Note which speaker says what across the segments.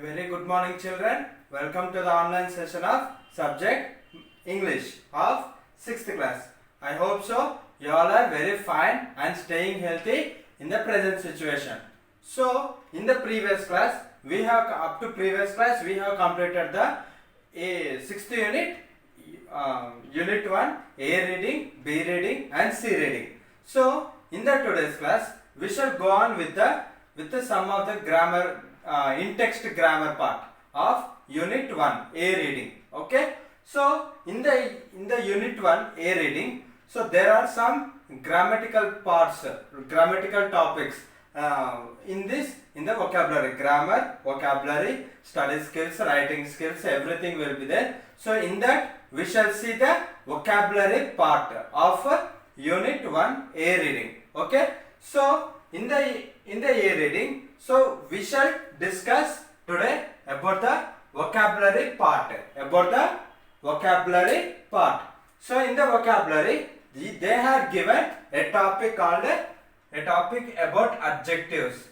Speaker 1: A very good morning, children. Welcome to the online session of subject English of 6th class. I hope so. You all are very fine and staying healthy in the present situation. So, in the previous class, we have completed the 6th unit, unit 1, A reading, B reading and C reading. So, in the today's class, we shall go on with the some of the grammar in-text grammar part of unit 1 A reading. Okay, so in the unit 1 A reading, so there are some grammatical parts, grammatical topics in the vocabulary, grammar, vocabulary, study skills, writing skills, everything will be there. So in that we shall see the vocabulary part of unit 1 A reading. Okay, so in the A reading, so we shall discuss today about the vocabulary part. So in the vocabulary, they have given a topic called a topic about adjectives.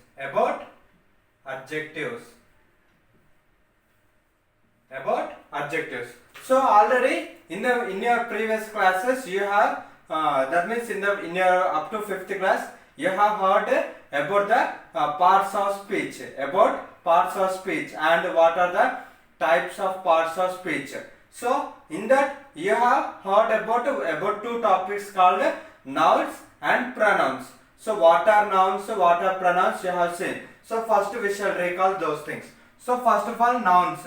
Speaker 1: So already in your previous classes you have that means in your up to 5th class you have heard about the parts of speech, and what are the types of parts of speech. So in that you have heard about two topics called nouns and pronouns. So what are nouns, what are pronouns you have seen. So first we shall recall those things. So first of all, nouns.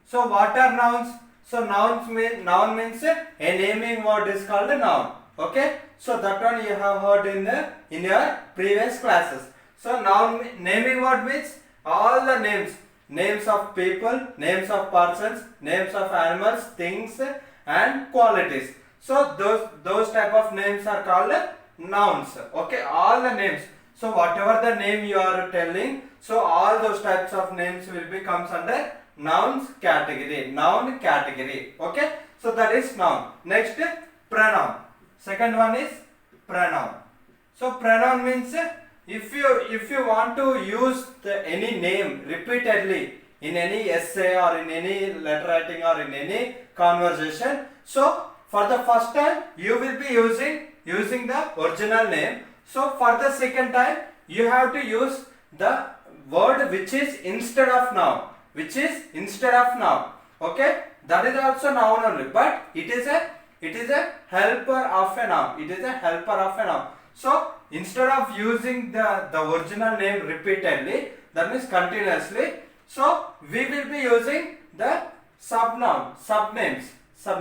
Speaker 1: So what are nouns? So noun means a naming word is called a noun. Okay, so that one you have heard in your previous classes. So noun naming word means all the names of people, names of persons, names of animals, things and qualities. So those type of names are called nouns. Okay, all the names. So whatever the name you are telling, so all those types of names will be comes under nouns category. Okay, so that is noun. Next, pronoun. Second one is pronoun. So pronoun means if you want to use any name repeatedly in any essay or in any letter writing or in any conversation, so for the first time you will be using the original name. So for the second time you have to use the word which is instead of noun. Okay, that is also noun only, but it is a helper of a noun. So instead of using the original name repeatedly, that means continuously, so we will be using the subnames. So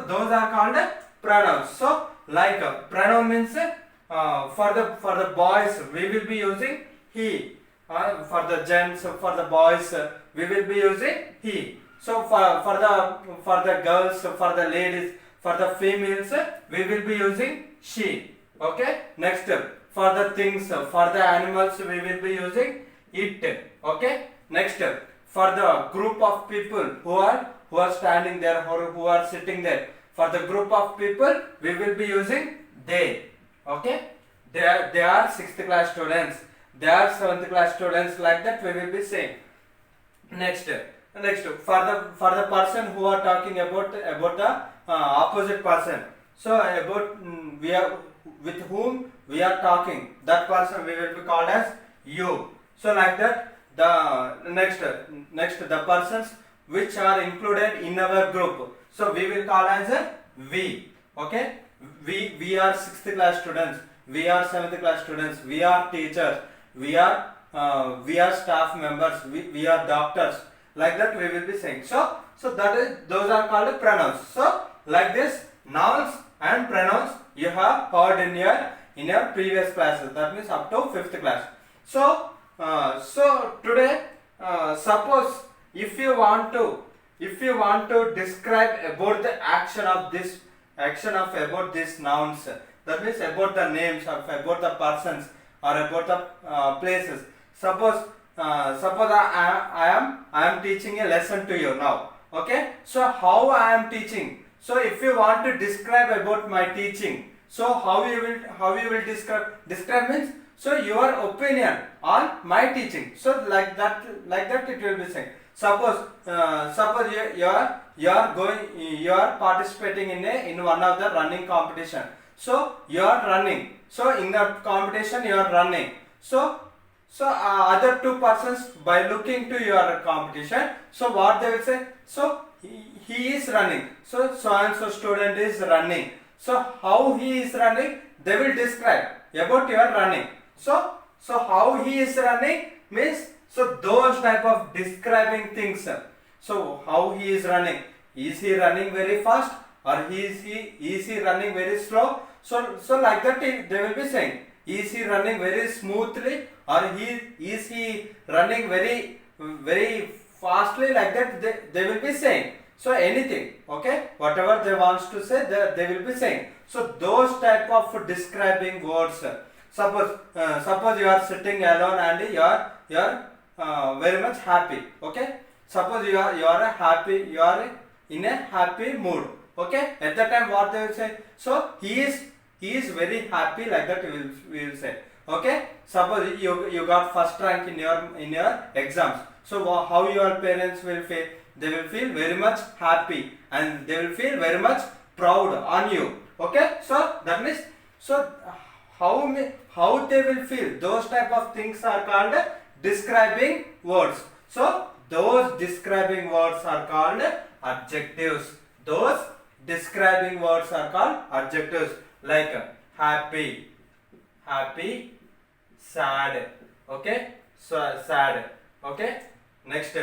Speaker 1: those are called pronouns. So like pronoun means for the boys we will be using he. For the gents, for the boys we will be using he. So for the girls, for the ladies, for the females we will be using she. Okay, next for the things, for the animals we will be using it. Okay, next for the group of people who are standing there or who are sitting there, for the group of people we will be using they. Okay, they are 6th class students, they are 7th class students, like that we will be saying. Next for the person who are talking about the opposite person, so about with whom we are talking, that person we will be called as you. So like that, the next the persons which are included in our group, so we will call as a we. Okay, we are 6th class students, we are 7th class students, we are teachers, we are staff members, we are doctors, like that we will be saying. So those are called pronouns. So like this, nouns and pronouns you have heard in your previous classes, that means up to 5th class. So today suppose if you want to describe about the action of about these nouns, that means about the names of about the persons or about the places. Suppose I am teaching a lesson to you now. Okay, so how I am teaching. So if you want to describe about my teaching, so how you will describe means, So your opinion on my teaching. So like that it will be saying. Suppose you are participating in one of the running competition. So you are running. So in the competition you are running. So other two persons, by looking to your competition, so what they will say? So he is running. So and so student is running. So how he is running, they will describe about your running. So how he is running means, so those type of describing things. So how he is running? Is he running very fast, or is he running very slow? So like that they will be saying. Is he running very smoothly, or is he running very fastly? Like that they will be saying. So anything, okay, whatever they wants to say, they will be saying. So those type of describing words. Suppose you are sitting alone and you are very much happy. Okay. Suppose you are happy. You are in a happy mood. Okay. At that time, what they will say? So he is very happy. Like that we will say. Okay. Suppose you got first rank in your exams. So how your parents will feel? They will feel very much happy, and they will feel very much proud on you. Okay. So that means, so how they will feel, those type of things are called describing words. So those describing words are called adjectives. Those describing words are called adjectives, like happy, sad. Okay. So sad. Okay. Next,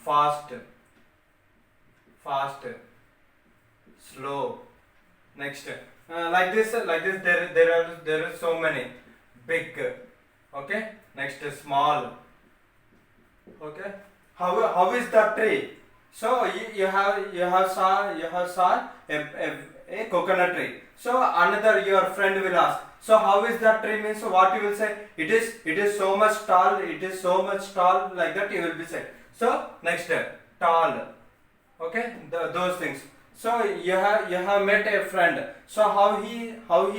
Speaker 1: fast, slow. Next, like this there are so many. Big. Okay. Next, small. Okay. How is the tree? So you have saw a coconut tree. So another your friend will ask, so how is that tree means? So what you will say? It is so much tall. It is so much tall. Like that you will be saying. So next, tall. Okay. Those things. So you have met a friend. So how he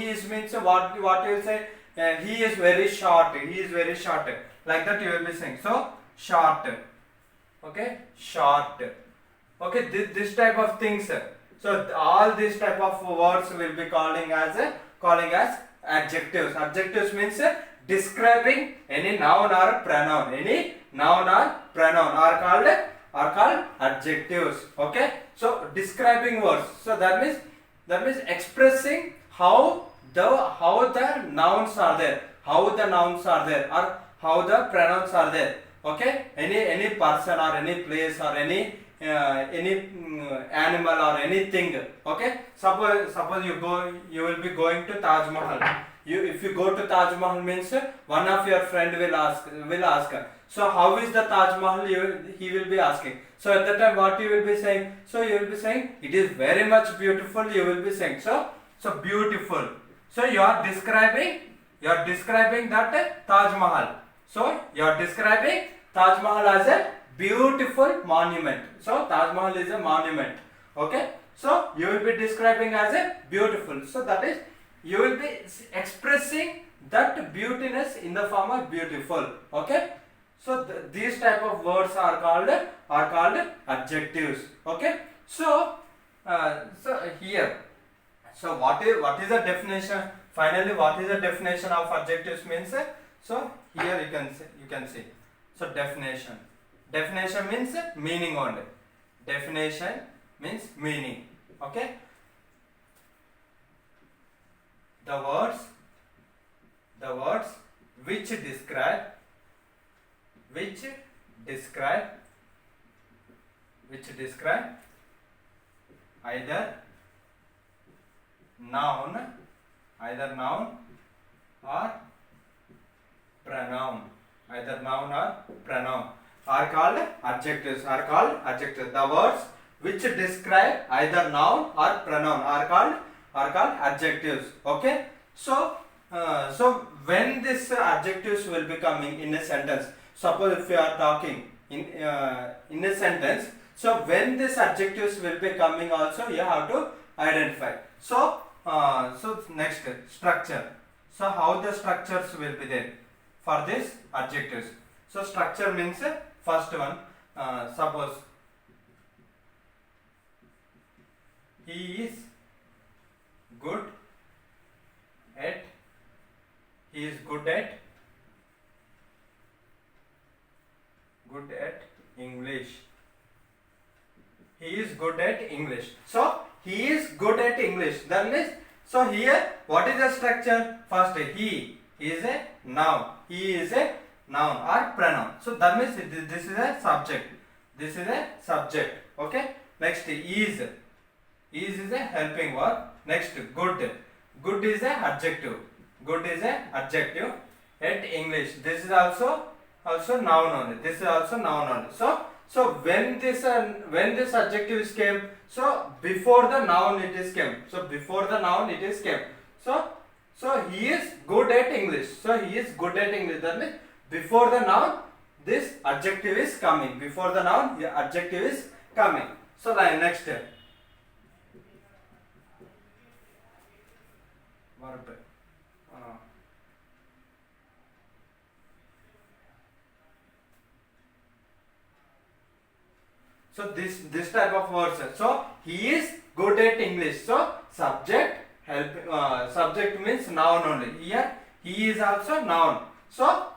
Speaker 1: is means, what you will say? He is very short. He is very short. Like that you will be saying. So short. Okay. Short. Okay. This type of things. So all these type of words will be calling as adjectives. Adjectives means describing any noun or pronoun. Any noun or pronoun are called adjectives. Okay. So describing words. So that means expressing how the nouns are there, or how the pronouns are there. Okay. Any person or any place or any animal or anything. Okay. Suppose you will be going to Taj Mahal. If you go to Taj Mahal means, one of your friend will ask. So how is the Taj Mahal? He will be asking. So at that time, what you will be saying? So you will be saying, it is very much beautiful. You will be saying, so beautiful. So you are describing that Taj Mahal. So you are describing Taj Mahal as a beautiful monument. So Taj Mahal is a monument. Okay. So you will be describing as a beautiful. So that is, you will be expressing that beautiness in the form of beautiful. Okay. So these type of words are called adjectives. Okay. So here, so what is the definition? Finally, what is the definition of adjectives means? So here you can see. So definition means meaning only. Definition means meaning. Okay. The words which describe either noun or pronoun. Are called adjectives. The words which describe either noun or pronoun are called adjectives. Okay. So when this adjectives will be coming in a sentence, suppose if you are talking in a sentence, so when this adjectives will be coming also, you have to identify. So next, structure. So how the structures will be there for this adjectives? So structure means first one, suppose he is good at, he is good at English. He is good at English. So he is good at English. That means, so here what is the structure? First, he is a noun. He is a noun or pronoun. So that means this is a subject. This is a subject. Okay. Next, is. Is a helping verb. Next, good. Good is a adjective. Good is a adjective at English. This is also noun only. This is also noun only. So when this adjectives came, so before the noun it is came. So before the noun it is came. So he is good at English. So he is good at English. That means before the noun this adjective is coming. Before the noun the adjective is coming. So like next verb. So this type of words. So he is good at English. So subject subject means noun only. Here he is also noun. So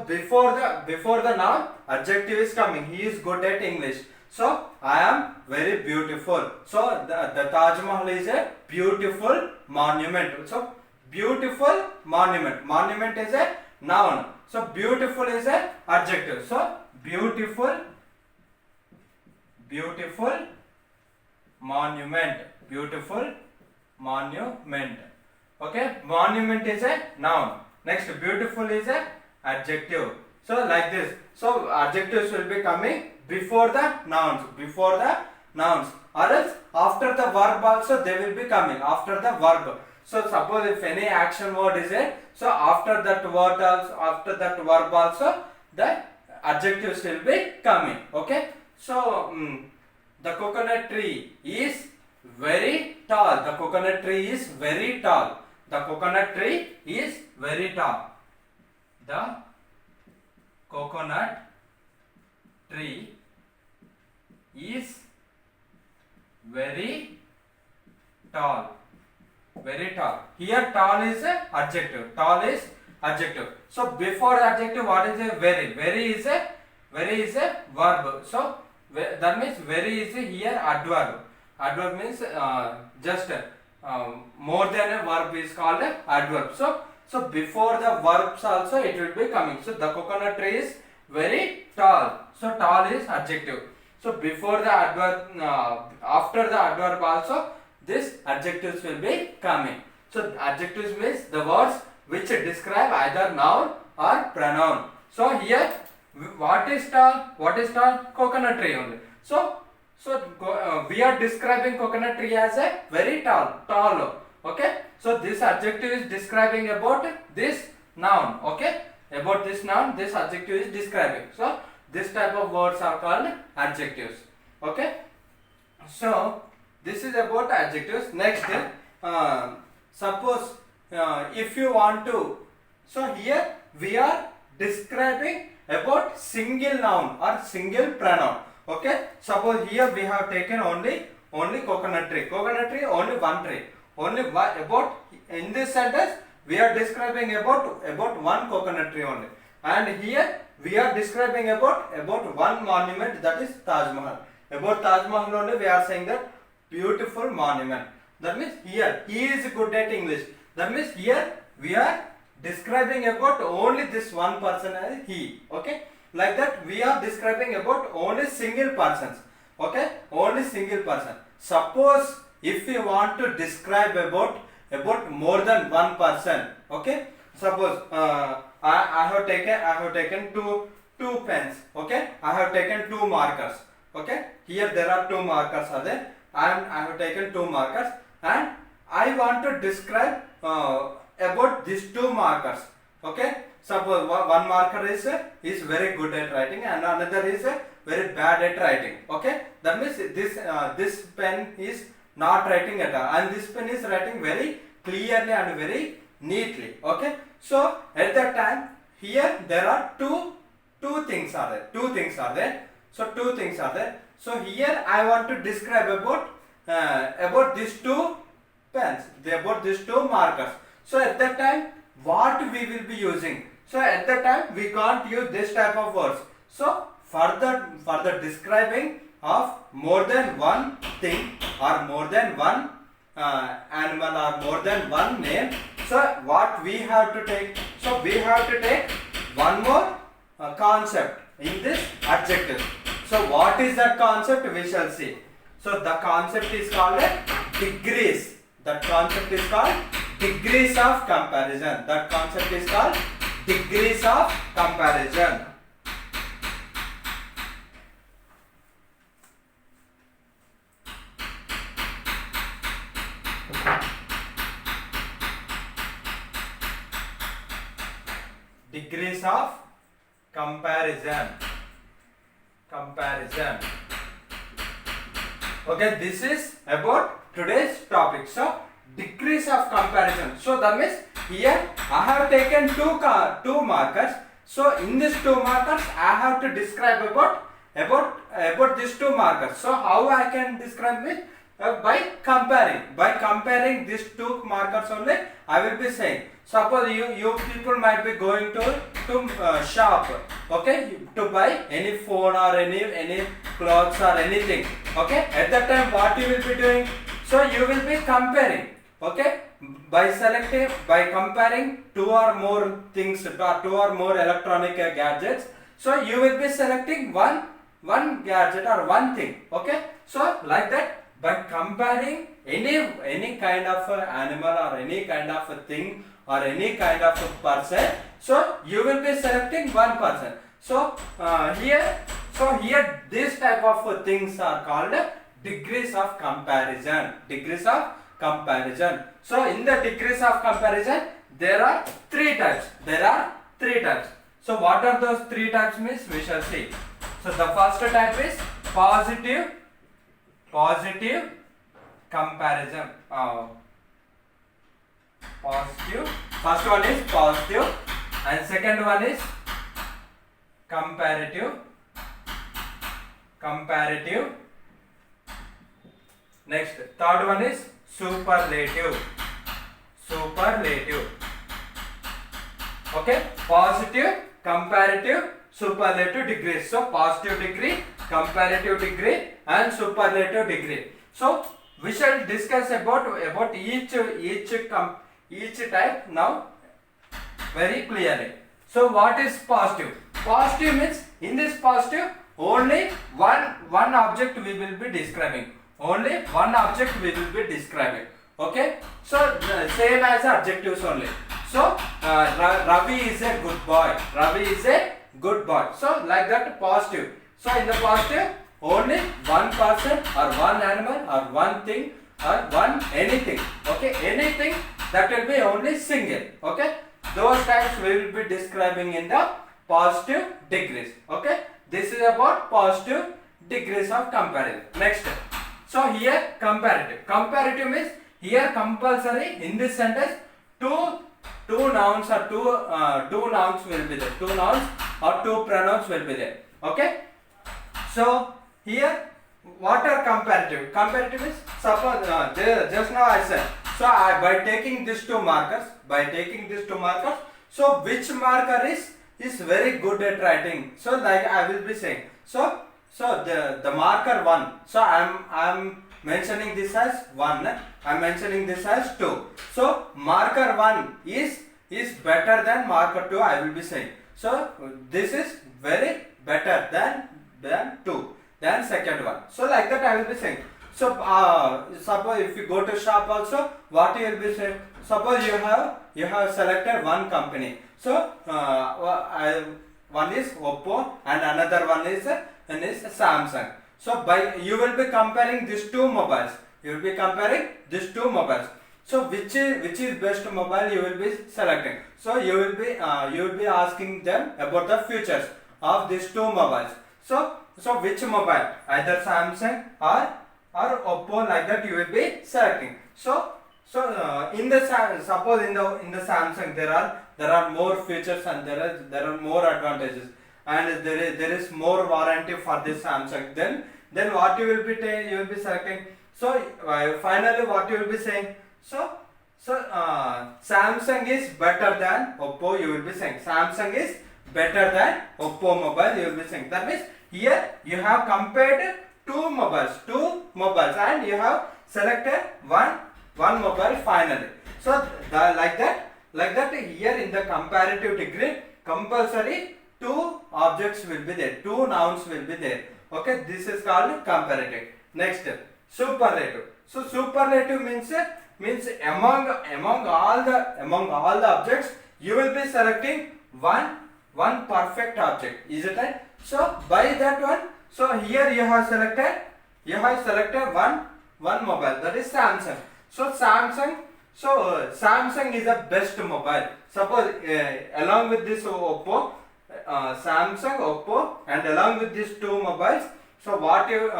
Speaker 1: before the noun adjective is coming. He is good at English. So I am very beautiful. So the Taj Mahal is a beautiful monument. So beautiful monument. Monument is a noun. So beautiful is a adjective. So beautiful monument. Beautiful monument. Okay, monument is a noun. Next, beautiful is a adjective. So like this. So adjectives will be coming before the nouns. Before the nouns, or else after the verb also they will be coming. After the verb. So suppose if any action word is there, so after that word also, after that verb also, the adjectives will be coming. Okay. So the coconut tree is very tall. The coconut tree is very tall. The coconut tree is very tall. The coconut tree is very tall. Very tall. Here tall is a adjective. Tall is adjective. So before adjective, what is a very? Very is a verb. So that means very is here adverb. Adverb means just more than a verb is called a adverb. So before the verbs also it will be coming. So the coconut tree is very tall. So tall is adjective. So before the adverb, after the adverb also this adjectives will be coming. So adjectives means the words which describe either noun or pronoun. So here what is tall? What is tall? Coconut tree only. So we are describing coconut tree as a very tall. Okay. So this adjective is describing about this noun. Okay. About this noun, this adjective is describing. So this type of words are called adjectives. Okay. So this is about adjectives. Next, suppose if you want to, so here we are describing about single noun or single pronoun. Okay. Suppose here we have taken only coconut tree. Coconut tree, only one tree. Only one, about in this sentence we are describing about one coconut tree only. And here we are describing about one monument, that is Taj Mahal. About Taj Mahal only we are saying that beautiful monument. That means here he is good at English. That means here we are describing about only this one person as he. Okay. Like that we are describing about only single persons. Okay. Only single person. Suppose if you want to describe about more than one person. Okay. Suppose I have taken two pens. Okay. I have taken two markers. Okay. Here there are two markers are there. And I have taken two markers and I want to describe about these two markers. Okay. Suppose one marker is very good at writing and another is very bad at writing. Okay. That means this pen is not writing at all and this pen is writing very clearly and very neatly. Okay, so at that time here there are two things are there. Two things are there. So two things are there. So here I want to describe about these two pens, about these two markers. So at that time what we will be using? So at that time we can't use this type of words. So for the describing of more than one thing or more than one animal or more than one name, so what we have to take? So we have to take one more concept in this adjective. So what is that concept? We shall see. So the concept is called degrees. That concept is called degrees of comparison. That concept is called degrees of comparison. Degrees of comparison. Okay, this is about today's topic. So degrees of comparison. So that means here I have taken two markers. So in these two markers I have to describe about these two markers. So how I can describe it? By comparing these two markers only I will be saying. Suppose you people might be going to shop, okay, to buy any phone or any clothes or anything. Okay, at that time what you will be doing? So you will be comparing. Okay, by comparing two or more things, two or more electronic gadgets. So you will be selecting one gadget or one thing. Okay, so like that, by comparing any kind of animal or any kind of a thing or any kind of a person, so you will be selecting one person. So here this type of things are called degrees of comparison. Degrees of comparison. So in the degrees of comparison there are three types. So what are those three types means? We shall see. So the first type is positive comparison. Positive. First one is positive and second one is comparative. Next, third one is superlative. Okay, positive, comparative, superlative degrees. So positive degree, comparative degree and superlative degree. So we shall discuss about each type now very clearly. So what is positive? Positive means in this positive only one object we will be describing. Only one object we will be describing. Okay, so same as adjectives only. So Ravi is a good boy. So like that positive. So in the positive only one person or one animal or one thing or one anything. Okay, anything that will be only single. Okay, those types we will be describing in the positive degrees. Okay, this is about positive degrees of comparison. Next, so here comparative means here compulsory in this sentence two nouns or two nouns will be there. Two nouns or two pronouns will be there. Okay, so here what are comparative? Comparative is suppose just now I said. So by taking these two markers, so which marker is very good at writing? So like I will be saying. So the marker 1. So I am mentioning this as 1. I am mentioning this as 2. So marker 1 is better than marker 2. I will be saying. So this is very better than 2. Then second one. So like that I will be saying. So suppose if you go to shop also, what you will be saying? Suppose you have selected one company. So one is Oppo and another one is Samsung. So you will be comparing these two mobiles. So which is best mobile you will be selecting. So you will be asking them about the features of these two mobiles. So which mobile, either Samsung or Oppo, like that you will be selecting. So So in the suppose in the Samsung there are more features and there are more advantages, and there is more warranty for this Samsung. Then what you will be you will be selecting. So finally what you will be saying. Samsung is better than Oppo. You will be saying Samsung is better than Oppo mobile. You will be saying. That means here you have compared two mobiles, and you have selected one mobile finally. So like that here in the comparative degree, compulsory two objects will be there, two nouns will be there. Okay, this is called comparative. Next, superlative. So superlative means among all the objects you will be selecting one perfect object. Is it right? So by that one, so here you have selected one mobile, that is Samsung. So Samsung is the best mobile. Suppose along with this Oppo, Samsung, Oppo, and along with these two mobiles, so what you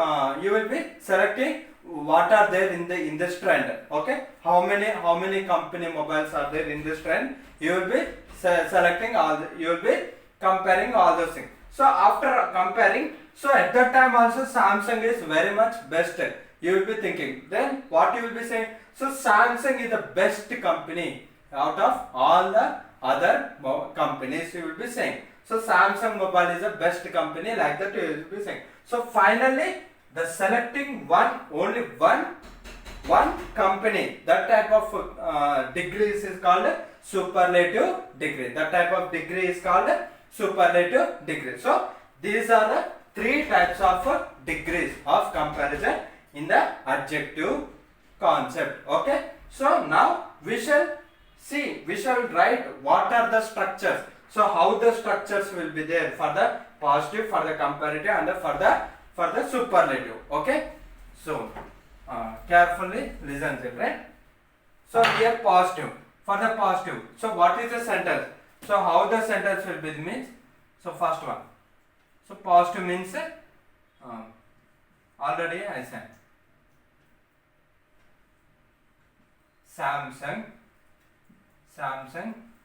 Speaker 1: will be selecting what are there in this trend. Okay, how many company mobiles are there in this trend? You will be selecting you will be comparing all those things. So after comparing, so at that time also Samsung is very much best. You will be thinking, then what you will be saying? So Samsung is the best company out of all the other companies, you will be saying. So Samsung mobile is the best company, like that you will be saying. So finally, the selecting only one company, that type of degrees is called superlative degree. That type of degree is called superlative degree. So these are the three types of degrees of comparison in the adjective concept. Okay, so now we shall write what are the structures. So how the structures will be there for the positive, for the comparative, and for the superlative. Okay, so carefully listen to it, right? So here positive, for the positive. So what is the sentence? So how the sentence will be means? So first one. So positive means already I said Samsung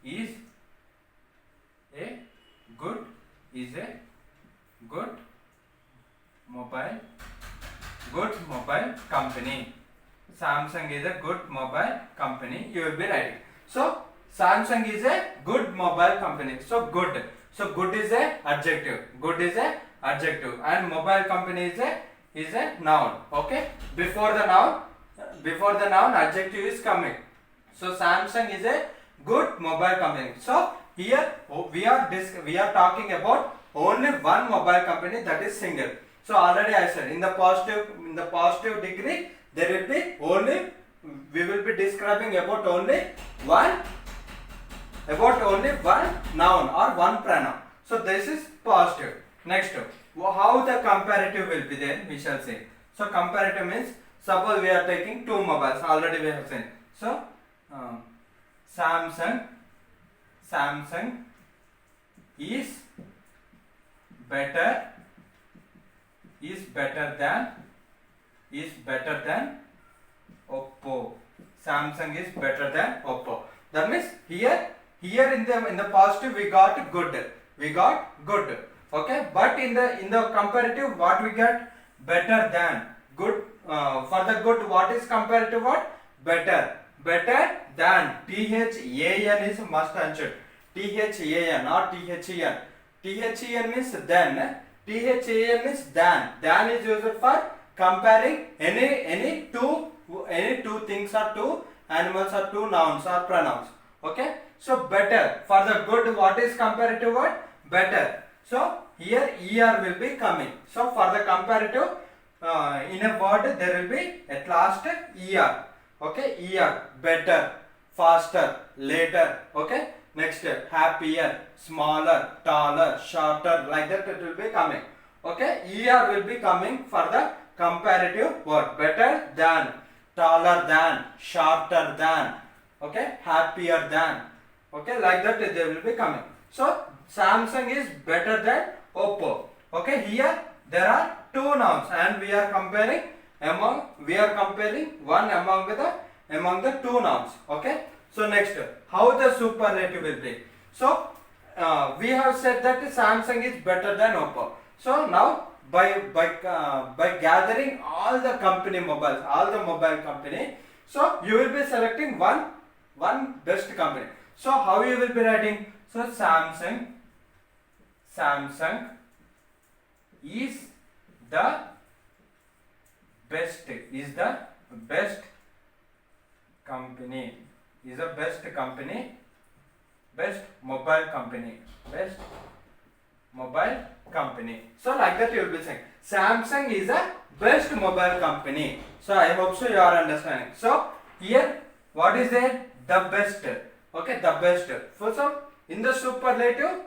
Speaker 1: is a good mobile company. Samsung is a good mobile company. You will be writing. So Samsung is a good mobile company. So good. So good is a adjective. Good is a adjective, and mobile company is a noun. Okay. Before the noun adjective is coming. So Samsung is a good mobile company. So here we are talking about only one mobile company, that is single. So already I said in the positive degree there will be we will be describing about only one noun or one pronoun. So this is positive. Next, how the comparative will be there, we shall say. So comparative means, suppose we are taking two mobiles, already we have seen. So Samsung is better than Oppo. Samsung is better than Oppo. That means here in the positive we got good. Okay, but in the comparative what we get? Better than. Good. For the good, what is comparative? What? Better than. THAN is must answer. THAN, not THEN. THEN means then. THAN means than. Than is used for comparing any two things or two animals or two nouns or pronouns. Okay. So better. For the good, what is comparative word? Better. So here ER will be coming. So for the comparative, in a word there will be at last ER. Okay, ER, better, faster, later. Okay, next, happier, smaller, taller, shorter, like that it will be coming. Okay, ER will be coming for the comparative word. Better than, taller than, shorter than, okay, happier than. Okay, like that they will be coming. So Samsung is better than Oppo. Okay, here there are two nouns and we are comparing one among the among the two nouns. Okay. So next, how the superlative will be. So we have said that Samsung is better than Oppo. So now by gathering all the company mobiles, all the mobile company, so you will be selecting one best company. So how you will be writing? So Samsung is the best, is the best company, is the best company, best mobile company, best mobile company. So like that you will be saying Samsung is the best mobile company. So I hope so you are understanding. So here what is there? The best. Okay, the best. So in the superlative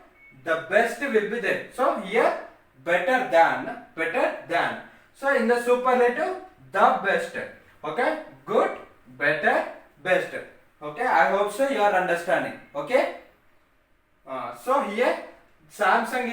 Speaker 1: the best will be there. So here better than. So in the superlative the best. Okay, good, better, best. Okay, I hope so you are understanding. Okay. So here Samsung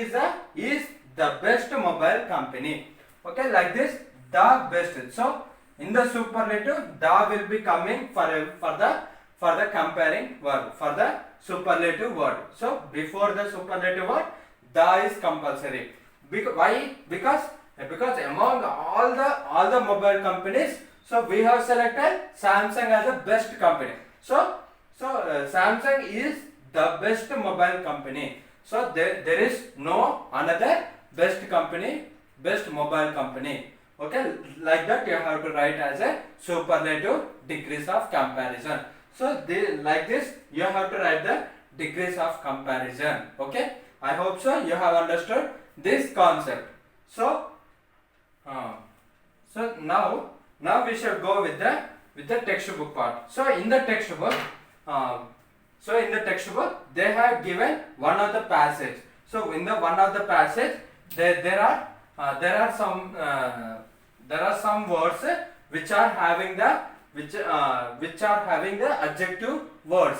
Speaker 1: is the best mobile company. Okay, like this, the best. So in the superlative, the will be coming for the comparing word, for the superlative word. So before the superlative word, the is compulsory. Why? Because among all the mobile companies, so we have selected Samsung as the best company. So Samsung is the best mobile company. So there is no another best company, best mobile company. Okay, like that you have to write as a superlative degrees of comparison. So like this you have to write the degrees of comparison. Okay, I hope so you have understood this concept. So now we should go with the textbook part. So in the textbook they have given one of the passage. So in the one of the passage there are some words which are having the adjective words,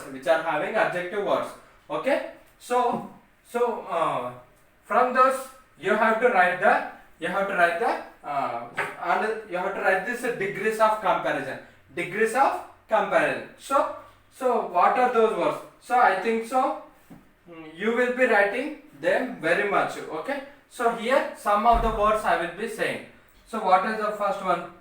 Speaker 1: okay. So from those you have to write this degrees of comparison. So what are those words? So I think so you will be writing them very much. Okay, so here some of the words I will be saying. So what is the first one?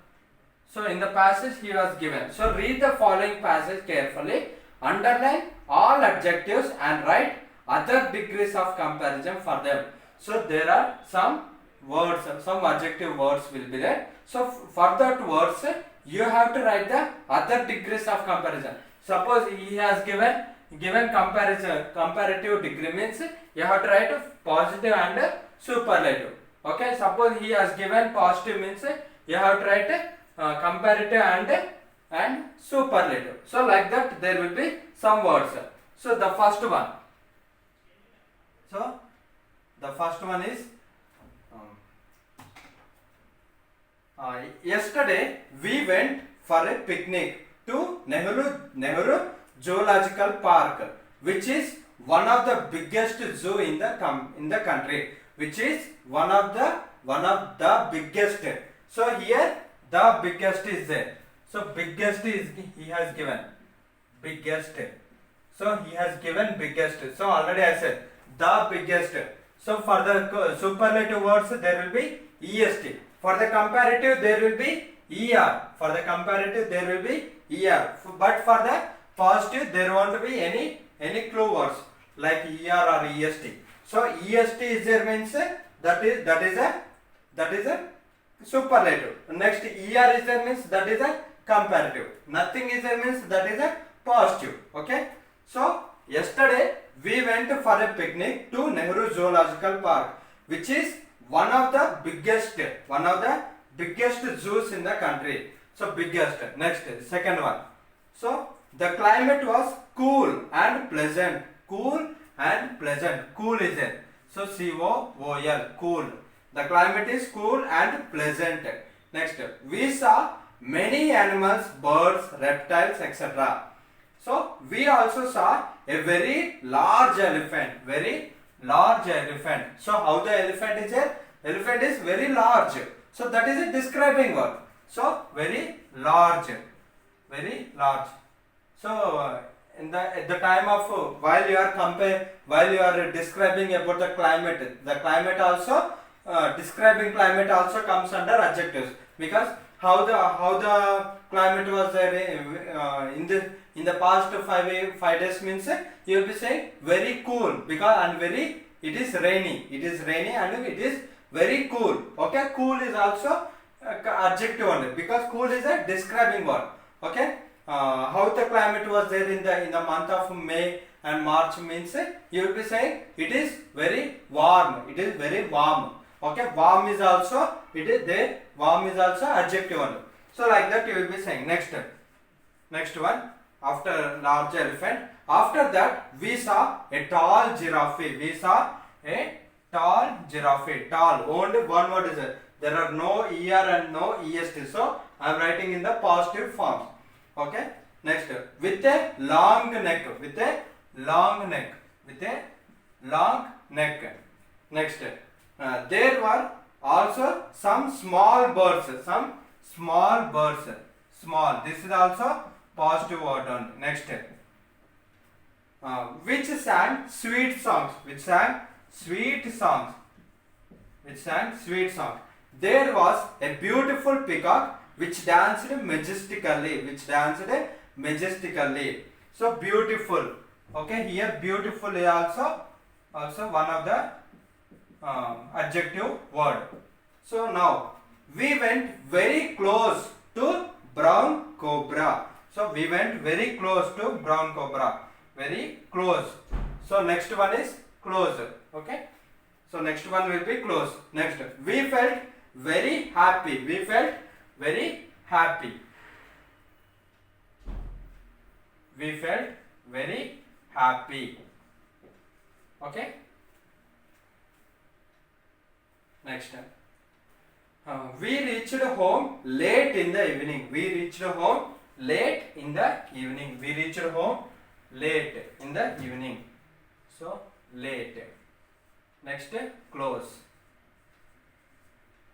Speaker 1: So in the passage he was given. So read the following passage carefully, underline all adjectives and write other degrees of comparison for them. So there are some words, some adjective words will be there. So for that words you have to write the other degrees of comparison. Suppose he has given comparative degree, means you have to write positive and superlative. Okay, suppose he has given positive, means you have to write comparative and superlative. So like that there will be some words. So the first one is yesterday we went for a picnic to Nehru Zoological Park, which is one of the biggest zoo in the country, which is one of the biggest. So here the biggest is there. So biggest is he has given biggest. So he has given biggest. So already I said the biggest. So for the superlative words there will be est. For the comparative there will be er. For the comparative there will be er. But for the positive there won't be any clue words like er or est. So est is there, means that is a superlative. Next er is there, means that is a comparative. Nothing is there, means that is a positive. Okay. So yesterday we went for a picnic to Nehru Zoological Park, which is one of the biggest zoos in the country. So biggest. Next, second one. So the climate was cool and pleasant. Cool and pleasant. Cool is it. So COOL, cool. The climate is cool and pleasant. Next, we saw many animals, birds, reptiles, etc. So we also saw a very large elephant. So how the elephant is here? Elephant is very large. So that is a describing word. So very large. very large. So in the at the time of while you are describing about the climate also describing climate also comes under adjectives, because how the climate was there in the past 5 days means you will be saying very cool, because and very it is rainy and it is very cool. Okay, cool is also adjective only, because cool is a describing word. Okay, how the climate was there in the month of May and March means you will be saying it is very warm. It is very warm. Okay, warm is also warm is also adjective only. So like that you will be saying. Next one, after large elephant. After that we saw a tall giraffe. We saw a tall giraffe. Tall, only one word is there. There are no er and no est. So I am writing in the positive forms. Okay. Next, with a long neck. With a long neck. With a long neck. Next, there were also some small birds. Some small birds. Small. This is also positive word on. Next, which sang sweet songs. Which sang sweet songs. Which sang sweet songs. There was a beautiful peacock which danced majestically. Which danced majestically. So beautiful. Okay, here beautiful is also one of the adjective word. So now we went very close to brown cobra. So we went very close to brown cobra. Very close. So next one is close. Okay. So next one will be close. Next, we felt very happy. We felt very happy. We felt very happy. Okay. Next, we reached home late in the evening. We reached home late in the evening. We reached home late in the evening. So late. Next, close.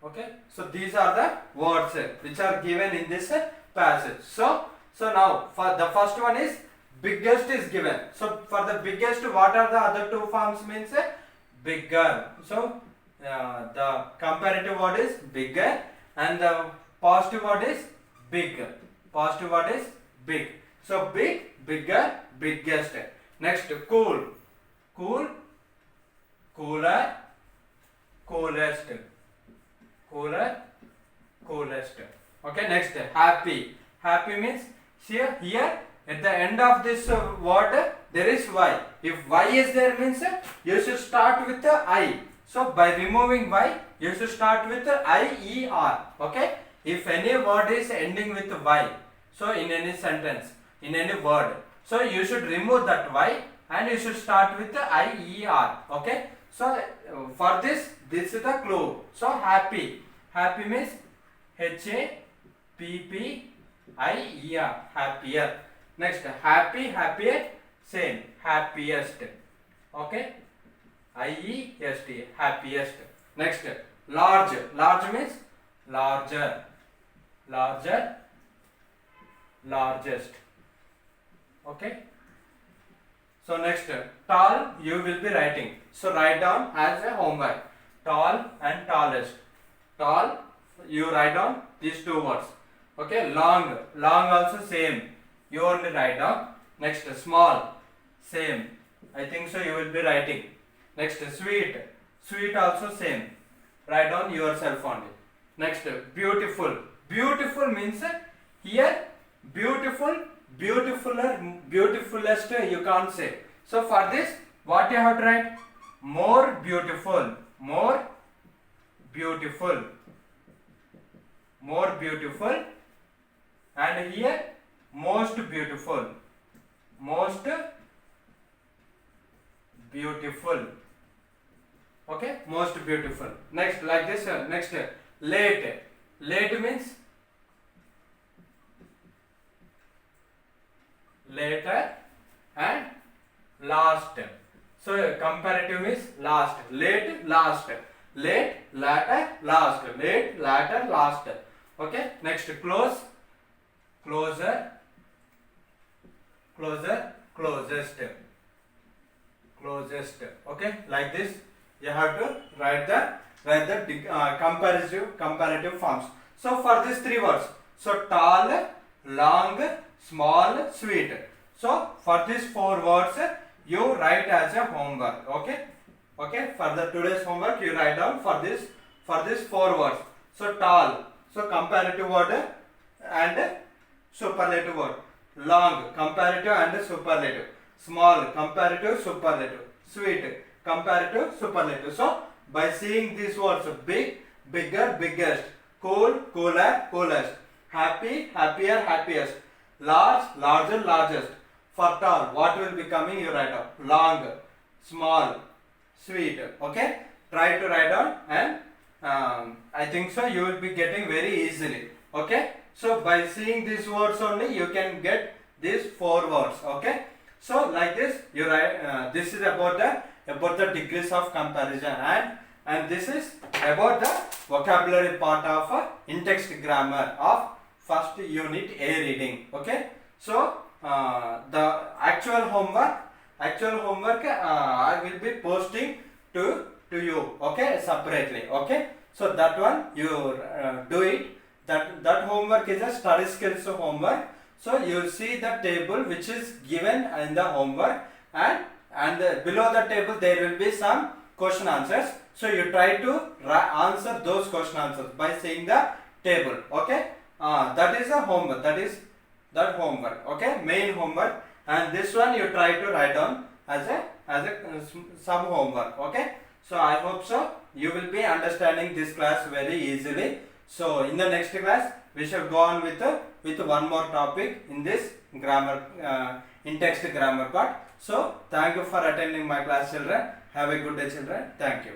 Speaker 1: Okay. So these are the words which are given in this passage. So now for the first one is biggest is given. So for the biggest, what are the other two forms means bigger. So the comparative word is bigger and the positive word is big. Positive word is big. So big, bigger, biggest. Next, cool. Cool, cooler, coolest. Cooler, coolest. Okay, next, happy. Happy means here at the end of this word there is y. If y is there means you should start with the I. So by removing y, you should start with I-E-R. Okay? If any word is ending with y, so in any sentence, in any word, so you should remove that y and you should start with I-E-R. Okay? So for this is the clue. So happy. Happy means H-A-P-P-I-E-R. Happier. Next, happy, happier, same. Happiest. Okay? I-E-S-T, happiest. Next, large. Large means larger. Larger, largest. Okay? So next, tall you will be writing. So write down as a homework. Tall and tallest. Tall, you write down these two words. Okay? Long. Long also same. You only write down. Next, small. Same. I think so you will be writing. Next, sweet. Sweet also same. Write down yourself only. Next, beautiful. Beautiful means here beautiful, beautifuler, beautifulest you can't say. So for this, what you have to write? More beautiful. More beautiful. More beautiful. And here most beautiful. Most beautiful. Okay, most beautiful. Next, like this. Next, late. Late means later and last. So comparative means last. Late, last. Late, latter, last. Late, latter, last. Okay. Next, close, closer, closest, okay, like this. You have to write the comparative forms. So for these three words, so tall, long, small, sweet. So for these four words you write as a homework. Okay, for the today's homework you write down for this four words. So tall, so comparative word and superlative word. Long, comparative and superlative. Small, comparative, superlative. Sweet, comparative, superlative. So by seeing these words, big, bigger, biggest, cool, cooler, coolest, happy, happier, happiest, large, larger, largest. For tall, what will be coming? You write down long, small, sweet. Okay, try to write down, and I think so you will be getting very easily. Okay, so by seeing these words only you can get these four words. Okay, so like this you write. This is about the degrees of comparison, and this is about the vocabulary part of in-text grammar of first unit A reading. Okay, so the actual homework I will be posting to you, okay, separately. Okay, so that one you do it. That homework is a study skills homework. So you see the table which is given in the homework, and below the table there will be some question answers. So you try to answer those question answers by seeing the table. Okay, that is a homework. That homework. Okay, main homework, and this one you try to write down as a sub homework. Okay, so I hope so you will be understanding this class very easily. So in the next class we shall go on with one more topic in this grammar, in-text grammar part. So thank you for attending my class, children. Have a good day, children. Thank you.